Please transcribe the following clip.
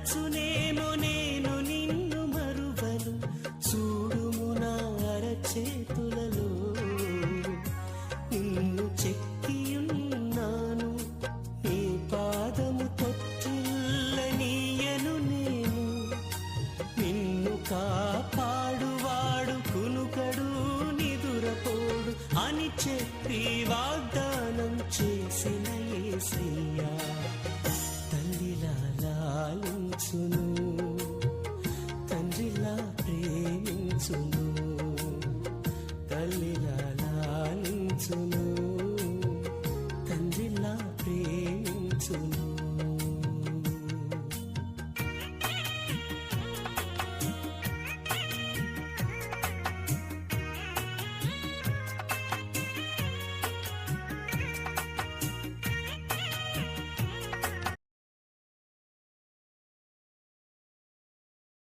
తలచునేమో నేను నిన్ను మరువను చూడుము నా అరచేతులలో నిన్ను చెక్కియున్నాను నీ పాదము తొట్టిల్లనీయను నేను నిన్ను కాపాడువాడు కునుకడు నిదురపోడు అని చెప్పి